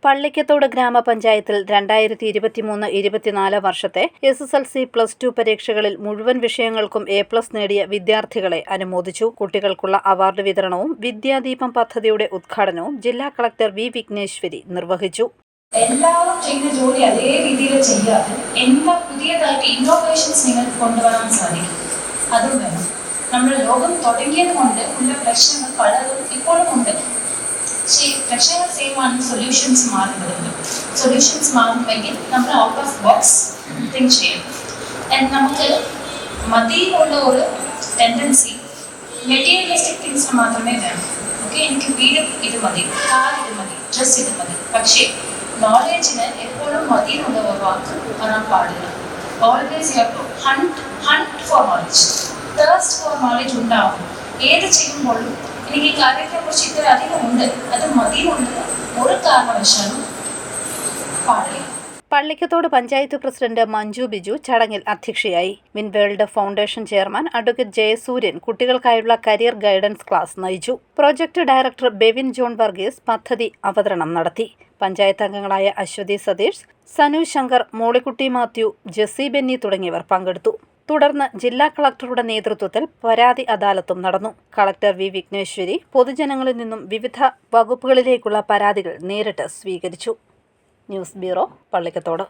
പള്ളിക്കത്തോട് ഗ്രാമപഞ്ചായത്തിൽ 2023-24 വർഷത്തെ SSLC +2 പരീക്ഷകളിൽ മുഴുവൻ വിഷയങ്ങൾക്കും A+ നേടിയ വിദ്യാർത്ഥികളെ അനുമോദിച്ചു. കുട്ടികൾക്കുള്ള അവാർഡ് വിതരണവും വിദ്യാദീപം പദ്ധതിയുടെ ഉദ്ഘാടനവും ജില്ലാ കളക്ടർ വി. വിഘ്നേശ്വരി നിർവഹിച്ചു. എല്ലാവരും ചെയ്യുന്ന ജോലി അതേ രീതിയിൽ ചെയ്യാതെ എന്താ പുതിയതായിട്ട് ഇന്നോവേഷൻസ് നിങ്ങൾക്ക് കൊണ്ടുവരാൻ സാധിക്കും. അതും വേണം. നമ്മുടെ ലോകം തുടങ്ങിയത് കൊണ്ട് ഉള്ള പ്രശ്നങ്ങൾ പലതും ഇപ്പോഴും ഉണ്ട്. പ്രശ്നങ്ങൾ ചെയ്യുവാനും സൊല്യൂഷൻസ് മാറുന്നുണ്ട്. സൊല്യൂഷൻസ് മാറുമെങ്കിൽ നമ്മൾ ഔട്ട് ഓഫ് ബോക്സ് തിങ്ക് ചെയ്യണം. നമുക്ക് മതിയിലുള്ള ഒരു ടെൻഡൻസി മെറ്റീരിയലിസ്റ്റിക് തിങ്സ് മാത്രമേ വേണം. ഓക്കെ, എനിക്ക് വീട് ഇത് മതി, കാർ ഇത് മതി, ഡ്രസ് ഇത് മതി. പക്ഷേ നോളേജിന് എപ്പോഴും മതിയിലുള്ള ഒരു വാക്ക് വരാൻ പാടില്ല. Always you have to hunt for knowledge. Thirst for knowledge ഉണ്ടാവും. ഏത് ചെയ്യുമ്പോഴും എനിക്ക് ഈ കാര്യത്തെക്കുറിച്ച് ഇത്ര അധികം ഉണ്ട്, അത് മതിയുണ്ട്, ഒരു കാരണവശാലും പാടില്ല. പള്ളിക്കത്തോട് പഞ്ചായത്ത് പ്രസിഡന്റ് മഞ്ജു ബിജു ചടങ്ങിൽ അധ്യക്ഷയായി. Winworld foundation chairman advocate Jayasuryan കുട്ടികൾക്കായുള്ള കരിയർ ഗൈഡൻസ് ക്ലാസ് നയിച്ചു. പ്രോജക്ട് ഡയറക്ടർ ബെവിൻ ജോൺ വർഗീസ് പദ്ധതി അവതരണം നടത്തി. പഞ്ചായത്ത് അംഗങ്ങളായ അശ്വതി സതീഷ്, സനു ശങ്കർ, മോളിക്കുട്ടി മാത്യു, ജെസ്സി ബെന്നി തുടങ്ങിയവർ പങ്കെടുത്തു. തുടർന്ന് ജില്ലാ കളക്ടറുടെ നേതൃത്വത്തിൽ പരാതി അദാലത്തും നടന്നു. Collector V. വിഘ്നേശ്വരി പൊതുജനങ്ങളിൽ നിന്നും വിവിധ വകുപ്പുകളിലേക്കുള്ള പരാതികൾ നേരിട്ട് സ്വീകരിച്ചു. News bureau, Pallikathodu.